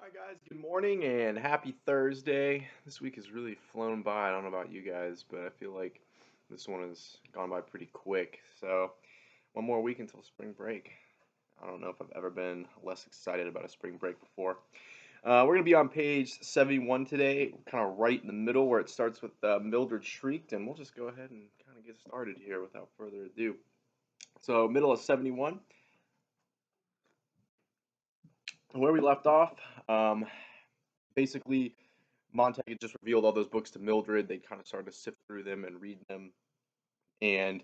Hi guys, good morning and happy Thursday. This week has really flown by. I don't know about you guys, but I feel like this one has gone by pretty quick. So, one more week until spring break. I don't know if I've ever been less excited about a spring break before. We're going to be on page 71 today, kind of right in the middle where it starts with Mildred Shrieked, and we'll just go ahead and kind of get started here without further ado. So, middle of 71, where we left off, um, basically Montag had just revealed all those books to Mildred. They kind of started to sift through them and read them, and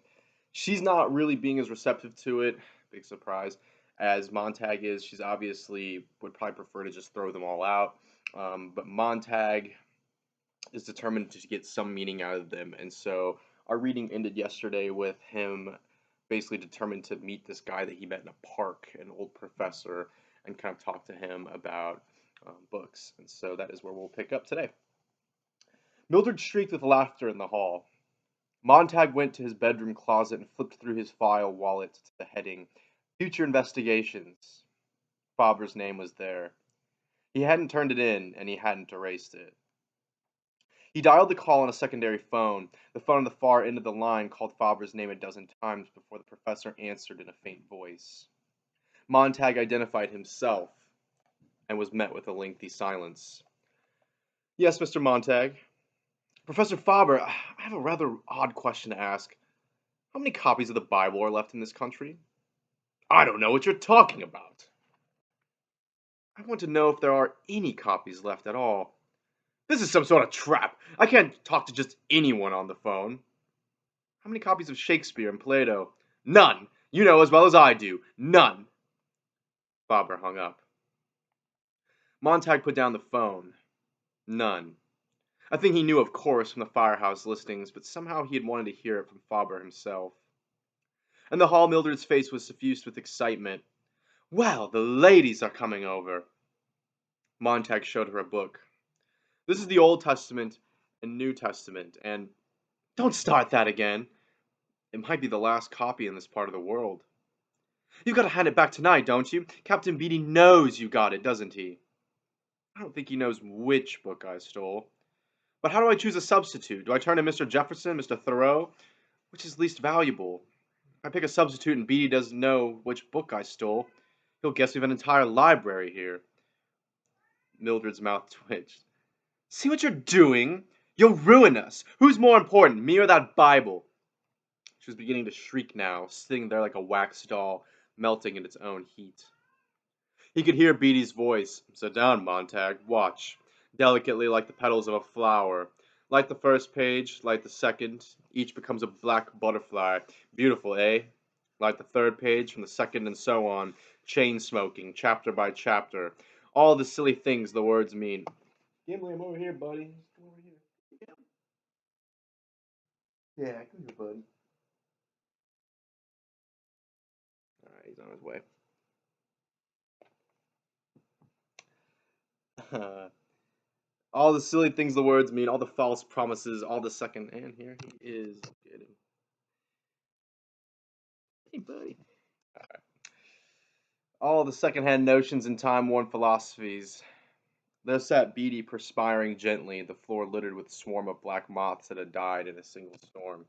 she's not really being as receptive to it. Big surprise, as Montag is. She's obviously would probably prefer to just throw them all out, but Montag is determined to get some meaning out of them, and so our reading ended yesterday with him basically determined to meet this guy that he met in a park, an old professor, and kind of talk to him about books. And so that is where we'll pick up today. Mildred shrieked with laughter in the hall. Montag went to his bedroom closet and flipped through his file wallet to the heading, Future Investigations. Faber's name was there. He hadn't turned it in, and he hadn't erased it. He dialed the call on a secondary phone. The phone on the far end of the line called Faber's name a dozen times before the professor answered in a faint voice. Montag identified himself and was met with a lengthy silence. Yes, Mr. Montag. Professor Faber, I have a rather odd question to ask. How many copies of the Bible are left in this country? I don't know what you're talking about. I want to know if there are any copies left at all. This is some sort of trap. I can't talk to just anyone on the phone. How many copies of Shakespeare and Plato? None. You know as well as I do. None. Faber hung up. Montag put down the phone. None. A thing he knew, of course, from the firehouse listings, but somehow he had wanted to hear it from Faber himself. In the hall, Mildred's face was suffused with excitement. Well, the ladies are coming over. Montag showed her a book. This is the Old Testament and New Testament, and don't start that again. It might be the last copy in this part of the world. You've got to hand it back tonight, don't you? Captain Beatty knows you got it, doesn't he? I don't think he knows which book I stole. But how do I choose a substitute? Do I turn to Mr. Jefferson, Mr. Thoreau? Which is least valuable? If I pick a substitute and Beatty doesn't know which book I stole, he'll guess we have an entire library here. Mildred's mouth twitched. See what you're doing? You'll ruin us. Who's more important, me or that Bible? She was beginning to shriek now, sitting there like a wax doll, melting in its own heat. He could hear Beatty's voice. Sit down, Montag. Watch. Delicately like the petals of a flower. Light the first page, light the second. Each becomes a black butterfly. Beautiful, eh? Light the third page from the second and so on. Chain smoking, chapter by chapter. All the silly things the words mean. Gimli, I'm over here, buddy. Come over here. Yeah, come here, bud. Alright, he's on his way. All the silly things the words mean, all the false promises, all the second. And here he is. Get him. Hey, buddy. All the second-hand notions and time-worn philosophies. There sat Beatty, perspiring gently, the floor littered with a swarm of black moths that had died in a single storm.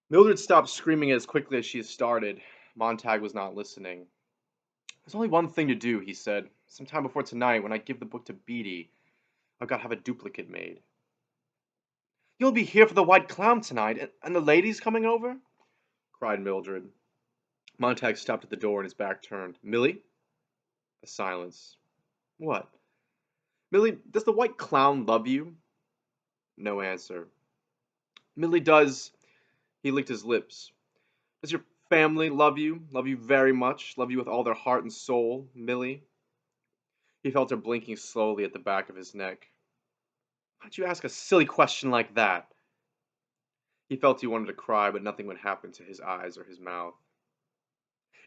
Mildred stopped screaming as quickly as she had started. Montag was not listening. There's only one thing to do, he said. Sometime before tonight, when I give the book to Beatty, I've got to have a duplicate made. You'll be here for the White Clown tonight, and the ladies coming over? Cried Mildred. Montag stopped at the door and his back turned. Millie? A silence. What? Millie, does the White Clown love you? No answer. Millie does. He licked his lips. Does your family love you? Love you very much? Love you with all their heart and soul, Millie? He felt her blinking slowly at the back of his neck. Why'd you ask a silly question like that? He felt he wanted to cry, but nothing would happen to his eyes or his mouth.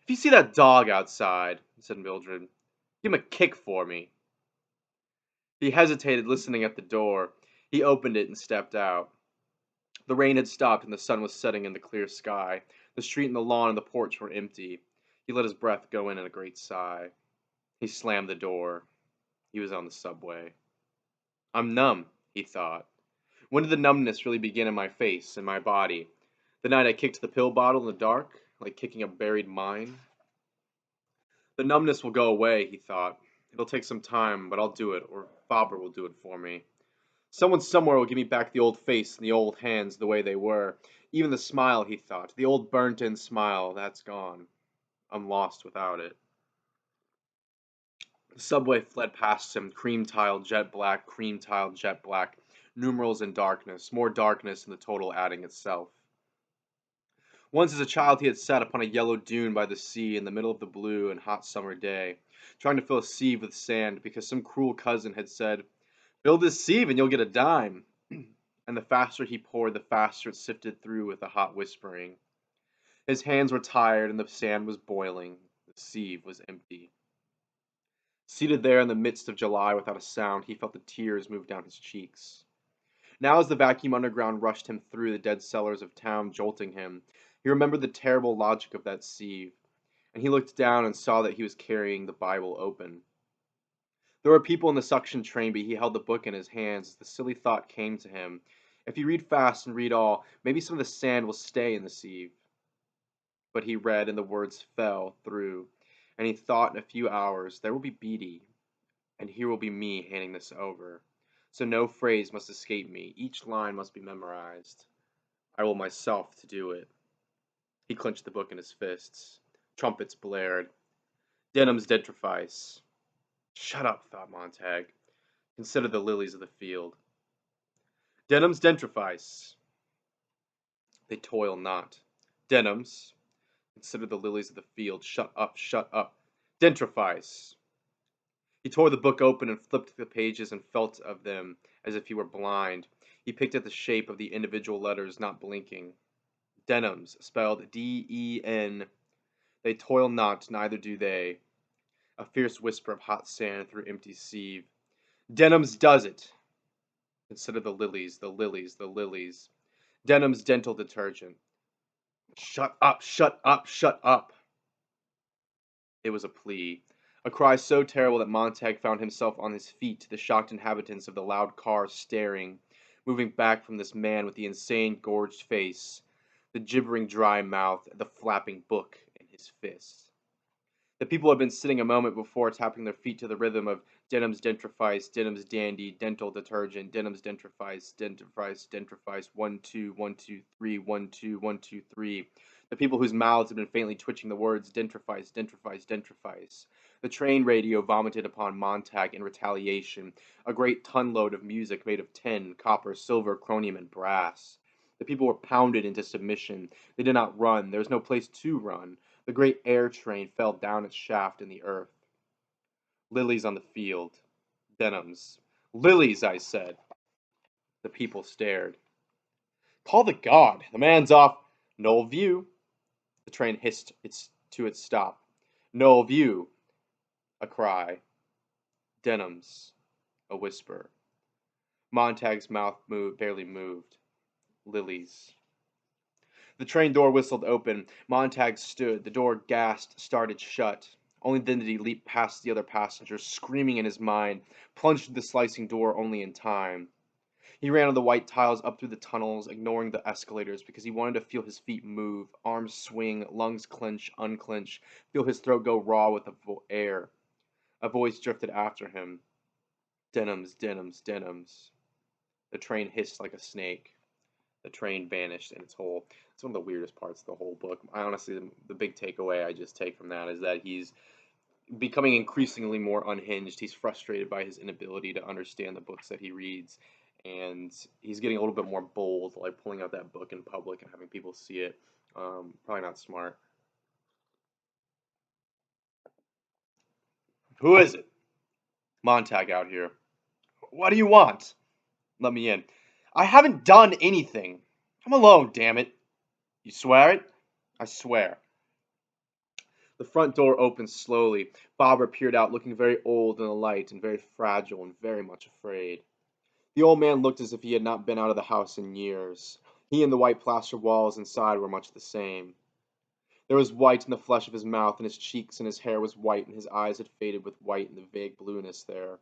If you see that dog outside, said Mildred, give him a kick for me. He hesitated, listening at the door. He opened it and stepped out. The rain had stopped and the sun was setting in the clear sky. The street and the lawn and the porch were empty. He let his breath go in a great sigh. He slammed the door. He was on the subway. I'm numb, he thought. When did the numbness really begin in my face, in my body? The night I kicked the pill bottle in the dark, like kicking a buried mine? The numbness will go away, he thought. It'll take some time, but I'll do it, or Faber will do it for me. Someone somewhere will give me back the old face and the old hands the way they were. Even the smile, he thought, the old burnt-in smile, that's gone. I'm lost without it. The subway fled past him, cream-tiled, jet black, cream-tiled, jet black. Numerals and darkness, more darkness than the total adding itself. Once as a child he had sat upon a yellow dune by the sea in the middle of the blue and hot summer day, trying to fill a sieve with sand because some cruel cousin had said, "Fill this sieve and you'll get a dime." And the faster he poured, the faster it sifted through with a hot whispering. His hands were tired and the sand was boiling. The sieve was empty. Seated there in the midst of July without a sound, he felt the tears move down his cheeks. Now as the vacuum underground rushed him through the dead cellars of town, jolting him, he remembered the terrible logic of that sieve, and he looked down and saw that he was carrying the Bible open. There were people in the suction train, but he held the book in his hands as the silly thought came to him. If you read fast and read all, maybe some of the sand will stay in the sieve. But he read, and the words fell through, and he thought in a few hours, there will be Beatty, and here will be me handing this over. So no phrase must escape me, each line must be memorized. I will myself to do it. He clenched the book in his fists. Trumpets blared. Denham's dentrifice. Shut up, thought Montag. Consider the lilies of the field. Denham's dentrifice. They toil not. Denham's. Consider the lilies of the field. Shut up, shut up. Dentrifice. He tore the book open and flipped the pages and felt of them as if he were blind. He picked at the shape of the individual letters, not blinking. Denham's, spelled D-E-N. They toil not, neither do they. A fierce whisper of hot sand through empty sieve. Denham's does it. Consider the lilies, the lilies, the lilies. Denham's dental detergent. Shut up, shut up, shut up. It was a plea. A cry so terrible that Montag found himself on his feet, the shocked inhabitants of the loud car staring, moving back from this man with the insane gorged face, the gibbering dry mouth, the flapping book in his fist. The people had been sitting a moment before, tapping their feet to the rhythm of Denham's dentrifice, Denham's dandy, dental detergent, Denham's dentrifice, dentrifice, dentrifice, 1 2 1 2 3 1 2 1 2 3. The people whose mouths had been faintly twitching the words dentrifice, dentrifice, dentrifice. The train radio vomited upon Montag in retaliation, a great ton-load of music made of tin, copper, silver, chromium, and brass. The people were pounded into submission. They did not run. There was no place to run. The great air train fell down its shaft in the earth. Lilies on the field. Denham's. Lilies, I said. The people stared. Call the guard. The man's off. Knoll View. The train hissed to its stop. Knoll View. A cry. Denham's. A whisper. Montag's mouth barely moved. Lilies. The train door whistled open. Montag stood. The door gasped, started shut. Only then did he leap past the other passengers, screaming in his mind, plunged through the slicing door only in time. He ran on the white tiles up through the tunnels, ignoring the escalators, because he wanted to feel his feet move, arms swing, lungs clench, unclench, feel his throat go raw with the air. A voice drifted after him. Denham's, Denham's, Denham's. The train hissed like a snake. The train vanished in its hole. It's one of the weirdest parts of the whole book. I honestly, the big takeaway I just take from that is that he's becoming increasingly more unhinged. He's frustrated by his inability to understand the books that he reads, and he's getting a little bit more bold, like pulling out that book in public and having people see it. Probably not smart. Who is it? Montag out here. What do you want? Let me in. I haven't done anything. Come alone, damn it. You swear it? I swear. The front door opened slowly. Faber peered out, looking very old in the light and very fragile and very much afraid. The old man looked as if he had not been out of the house in years. He and the white plaster walls inside were much the same. There was white in the flesh of his mouth, and his cheeks and his hair was white, and his eyes had faded with white and the vague blueness there.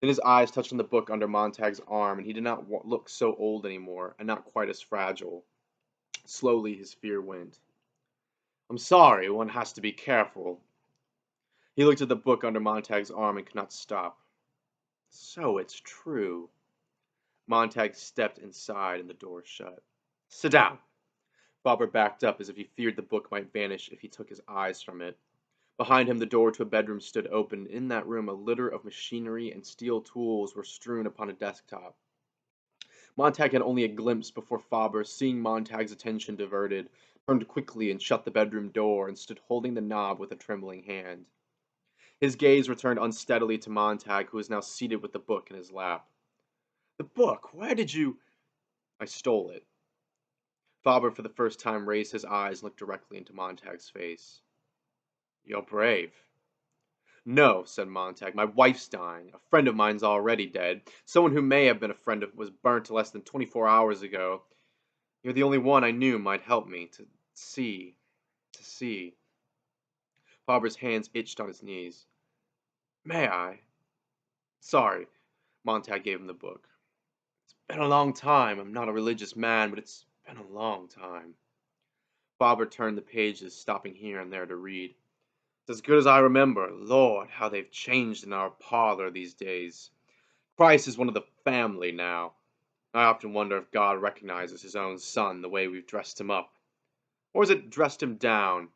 Then his eyes touched on the book under Montag's arm, and he did not look so old anymore, and not quite as fragile. Slowly his fear went. I'm sorry, one has to be careful. He looked at the book under Montag's arm and could not stop. So it's true. Montag stepped inside and the door shut. Sit down. Bobber backed up as if he feared the book might vanish if he took his eyes from it. Behind him the door to a bedroom stood open. In that room a litter of machinery and steel tools were strewn upon a desktop. Montag had only a glimpse before Faber, seeing Montag's attention diverted, turned quickly and shut the bedroom door and stood holding the knob with a trembling hand. His gaze returned unsteadily to Montag, who was now seated with the book in his lap. The book? Where did you... I stole it. Faber for the first time raised his eyes and looked directly into Montag's face. You're brave. No, said Montag, my wife's dying. A friend of mine's already dead. Someone who may have been a friend of was burnt less than 24 hours ago. You're the only one I knew might help me to see. Faber's hands itched on his knees. May I? Sorry. Montag gave him the book. It's been a long time. I'm not a religious man, but it's been a long time. Faber turned the pages, stopping here and there to read. It's as good as I remember. Lord, how they've changed in our parlor these days. Christ is one of the family now. I often wonder if God recognizes his own son the way we've dressed him up. Or has it dressed him down?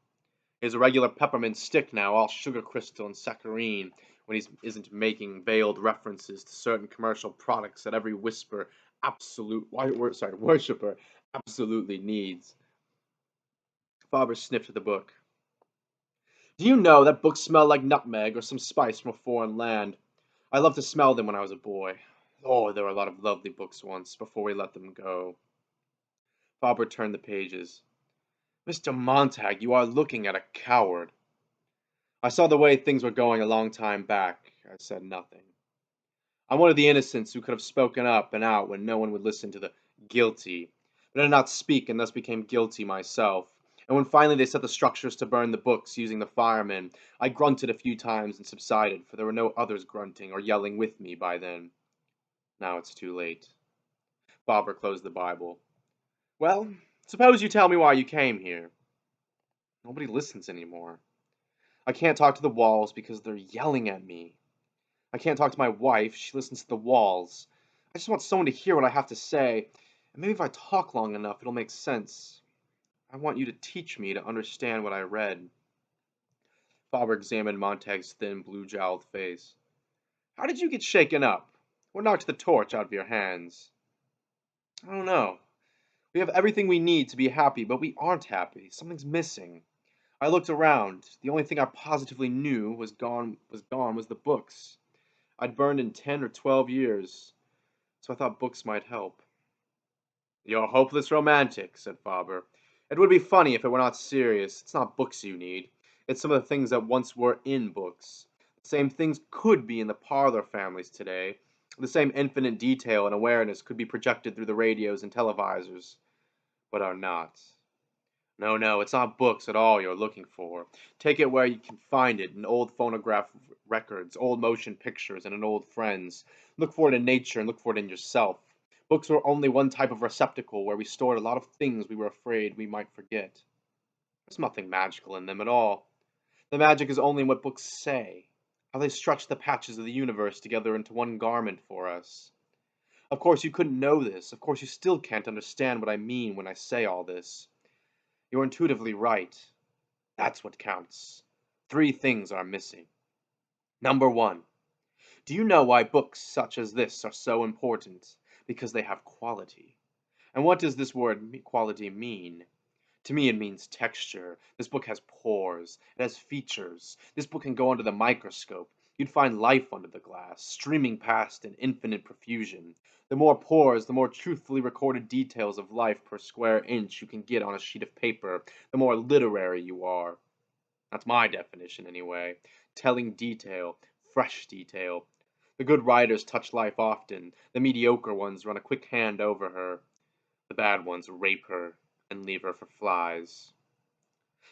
He's a regular peppermint stick now, all sugar crystal and saccharine, when he isn't making veiled references to certain commercial products that every worshipper absolutely needs. Faber sniffed at the book. Do you know that books smell like nutmeg or some spice from a foreign land? I loved to smell them when I was a boy. Oh, there were a lot of lovely books once, before we let them go. Faber turned the pages. Mr. Montag, you are looking at a coward. I saw the way things were going a long time back. I said nothing. I'm one of the innocents who could have spoken up and out when no one would listen to the guilty, but I did not speak and thus became guilty myself. And when finally they set the structures to burn the books using the firemen, I grunted a few times and subsided, for there were no others grunting or yelling with me by then. Now it's too late. Faber closed the Bible. Well, suppose you tell me why you came here. Nobody listens anymore. I can't talk to the walls because they're yelling at me. I can't talk to my wife, she listens to the walls. I just want someone to hear what I have to say, and maybe if I talk long enough, it'll make sense. I want you to teach me to understand what I read. Faber examined Montag's thin, blue-jowled face. How did you get shaken up? What knocked the torch out of your hands? I don't know. We have everything we need to be happy, but we aren't happy. Something's missing. I looked around. The only thing I positively knew was the books. I'd burned in 10 or 12 years, so I thought books might help. You're a hopeless romantic, said Faber. It would be funny if it were not serious. It's not books you need. It's some of the things that once were in books. The same things could be in the parlor families today. The same infinite detail and awareness could be projected through the radios and televisors, but are not. No, it's not books at all you're looking for. Take it where you can find it, in old phonograph records, old motion pictures, and in old friends. Look for it in nature and look for it in yourself. Books were only one type of receptacle where we stored a lot of things we were afraid we might forget. There's nothing magical in them at all. The magic is only in what books say, how they stretch the patches of the universe together into one garment for us. Of course you couldn't know this, of course you still can't understand what I mean when I say all this. You're intuitively right. That's what counts. 3 things are missing. Number 1. Do you know why books such as this are so important? Because they have quality. And what does this word quality mean? To me it means texture. This book has pores. It has features. This book can go under the microscope. You'd find life under the glass, streaming past in infinite profusion. The more pores, the more truthfully recorded details of life per square inch you can get on a sheet of paper, the more literary you are. That's my definition, anyway. Telling detail, fresh detail. The good writers touch life often. The mediocre ones run a quick hand over her. The bad ones rape her and leave her for flies.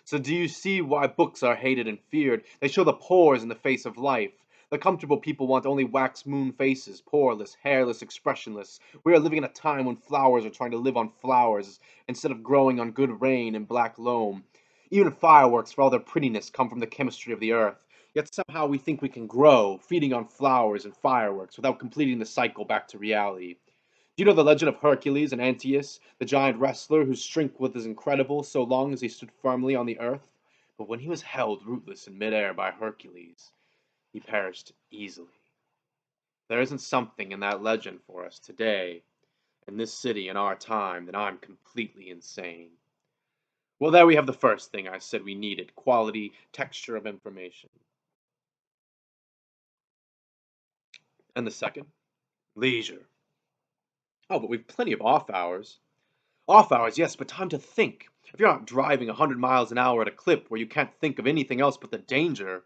So do you see why books are hated and feared? They show the pores in the face of life. The comfortable people want only wax moon faces, poreless, hairless, expressionless. We are living in a time when flowers are trying to live on flowers instead of growing on good rain and black loam. Even fireworks, for all their prettiness, come from the chemistry of the earth. Yet somehow we think we can grow, feeding on flowers and fireworks, without completing the cycle back to reality. Do you know the legend of Hercules and Antaeus, the giant wrestler whose strength was incredible so long as he stood firmly on the earth? But when he was held rootless in midair by Hercules, he perished easily. There isn't something in that legend for us today, in this city, in our time, then I'm completely insane. Well, there we have the first thing I said we needed: quality, texture of information. And the second? Leisure. Oh, but we've plenty of off hours. Off hours, yes, but time to think. If you're not driving 100 miles an hour at a clip where you can't think of anything else but the danger,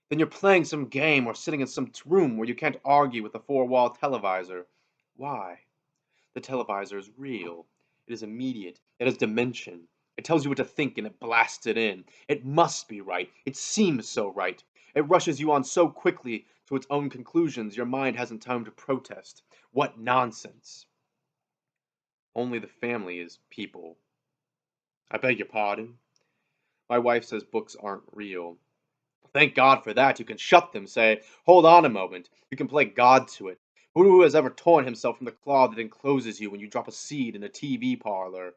then you're playing some game or sitting in some room where you can't argue with a four-wall televisor. Why? The televisor is real. It is immediate. It has dimension. It tells you what to think and it blasts it in. It must be right. It seems so right. It rushes you on so quickly to its own conclusions your mind hasn't time to protest. What nonsense. Only the family is people. I beg your pardon? My wife says books aren't real. Thank God for that. You can shut them, say, hold on a moment. You can play God to it. Who has ever torn himself from the claw that encloses you when you drop a seed in a TV parlor?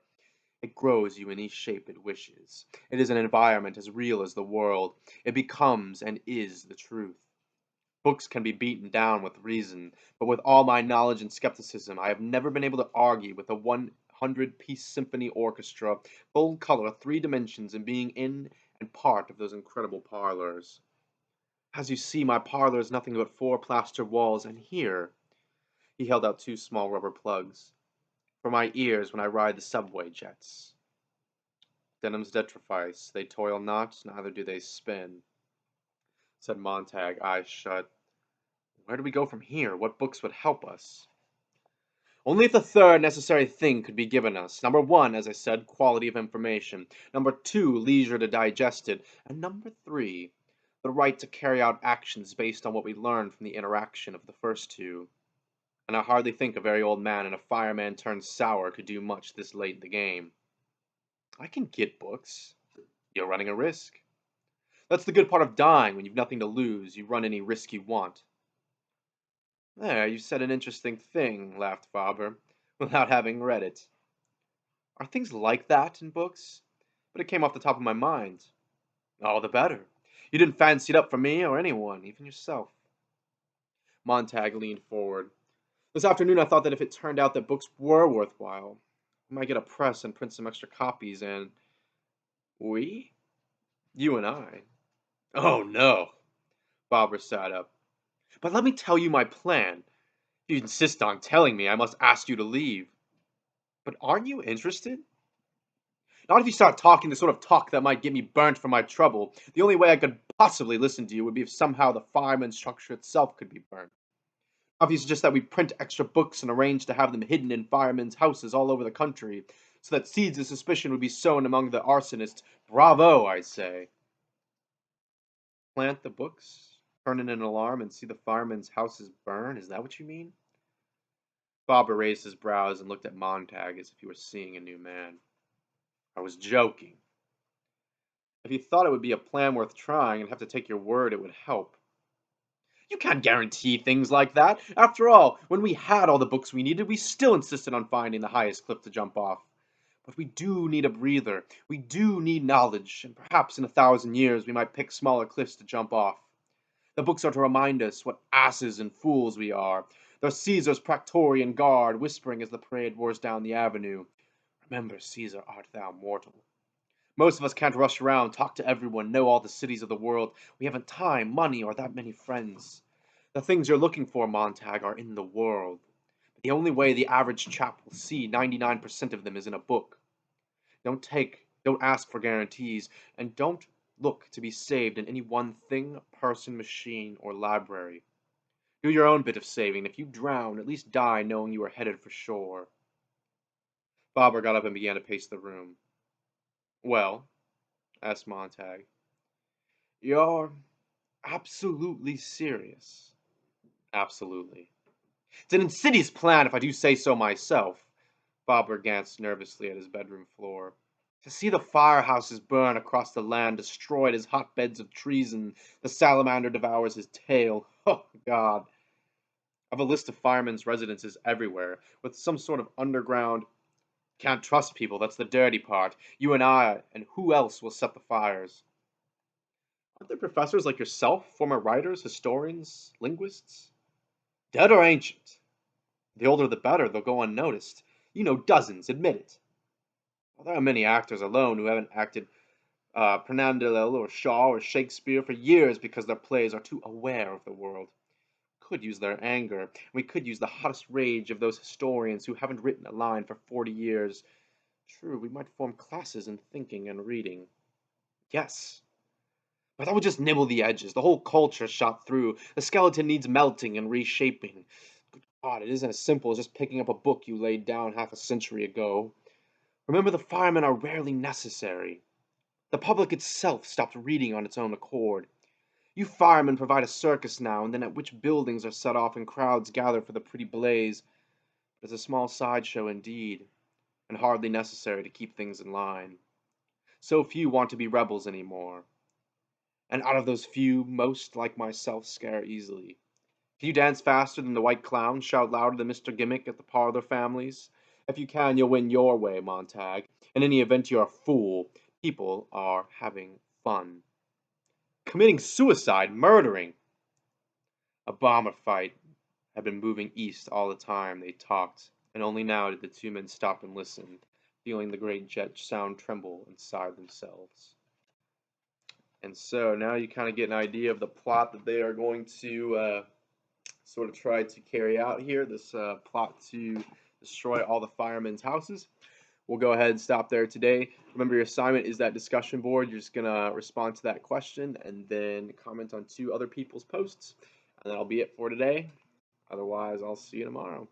It grows you in any shape it wishes. It is an environment as real as the world. It becomes and is the truth. Books can be beaten down with reason, but with all my knowledge and skepticism, I have never been able to argue with a 100-piece symphony orchestra, full color, three dimensions, and being in and part of those incredible parlors. As you see, my parlor is nothing but four plaster walls, and here, he held out two small rubber plugs, for my ears when I ride the subway jets. Denim's detrifice, they toil not, neither do they spin, said Montag, eyes shut. Where do we go from here? What books would help us? Only if the third necessary thing could be given us. Number one, as I said, quality of information. Number two, leisure to digest it. And number three, the right to carry out actions based on what we learned from the interaction of the first two. And I hardly think a very old man and a fireman turned sour could do much this late in the game. I can get books. You're running a risk. That's the good part of dying. When you've nothing to lose, you run any risk you want. There, you said an interesting thing, laughed Faber, without having read it. Are things like that in books? But it came off the top of my mind. All the better. You didn't fancy it up for me or anyone, even yourself. Montag leaned forward. This afternoon I thought that if it turned out that books were worthwhile, we might get a press and print some extra copies and... We? You and I. Oh no. Barbara sat up. But let me tell you my plan. If you insist on telling me, I must ask you to leave. But aren't you interested? Not if you start talking the sort of talk that might get me burnt for my trouble. The only way I could possibly listen to you would be if somehow the fireman structure itself could be burnt. Not if you suggest that we print extra books and arrange to have them hidden in firemen's houses all over the country, so that seeds of suspicion would be sown among the arsonists. Bravo, I say. Plant the books, turn in an alarm, and see the firemen's houses burn? Is that what you mean? Faber raised his brows and looked at Montag as if he were seeing a new man. I was joking. If you thought it would be a plan worth trying and have to take your word, it would help. You can't guarantee things like that. After all, when we had all the books we needed, we still insisted on finding the highest cliff to jump off. But we do need a breather. We do need knowledge, and perhaps in 1,000 years we might pick smaller cliffs to jump off. The books are to remind us what asses and fools we are. They're Caesar's praetorian guard, whispering as the parade roars down the avenue. Remember, Caesar, art thou mortal. Most of us can't rush around, talk to everyone, know all the cities of the world. We haven't time, money, or that many friends. The things you're looking for, Montag, are in the world. The only way the average chap will see 99% of them is in a book. Don't ask for guarantees, and don't look to be saved in any one thing, person, machine, or library. Do your own bit of saving. If you drown, at least die knowing you are headed for shore. Faber got up and began to pace the room. Well, asked Montag, you're absolutely serious. Absolutely. It's an insidious plan, if I do say so myself. Bobber glanced nervously at his bedroom floor. To see the firehouses burn across the land destroyed as hotbeds of treason, the salamander devours his tail. Oh, God. I've a list of firemen's residences everywhere, with some sort of underground. Can't trust people, that's the dirty part. You and I, and who else will set the fires? Aren't there professors like yourself, former writers, historians, linguists? Dead or ancient? The older the better, they'll go unnoticed. You know dozens, admit it. Well, there are many actors alone who haven't acted Pernandel or Shaw or Shakespeare for years because their plays are too aware of the world. Could use their anger. We could use the hottest rage of those historians who haven't written a line for 40 years. True, we might form classes in thinking and reading. Yes. But that would just nibble the edges. The whole culture shot through. The skeleton needs melting and reshaping. Good God, it isn't as simple as just picking up a book you laid down half a century ago. Remember, the firemen are rarely necessary. The public itself stopped reading on its own accord. You firemen provide a circus now and then at which buildings are set off and crowds gather for the pretty blaze. But it's a small sideshow indeed, and hardly necessary to keep things in line. So few want to be rebels anymore. And out of those few, most, like myself, scare easily. If you dance faster than the white clown, shout louder than Mr. Gimmick at the parlor families. If you can, you'll win your way, Montag. In any event, you're a fool. People are having fun. Committing suicide, murdering. A bomber fight had been moving east all the time they talked, and only now did the two men stop and listen, feeling the great jet sound tremble inside themselves. And so now you kind of get an idea of the plot that they are going to sort of try to carry out here. This plot to destroy all the firemen's houses. We'll go ahead and stop there today. Remember, your assignment is that discussion board. You're just going to respond to that question and then comment on 2 other people's posts. And that'll be it for today. Otherwise, I'll see you tomorrow.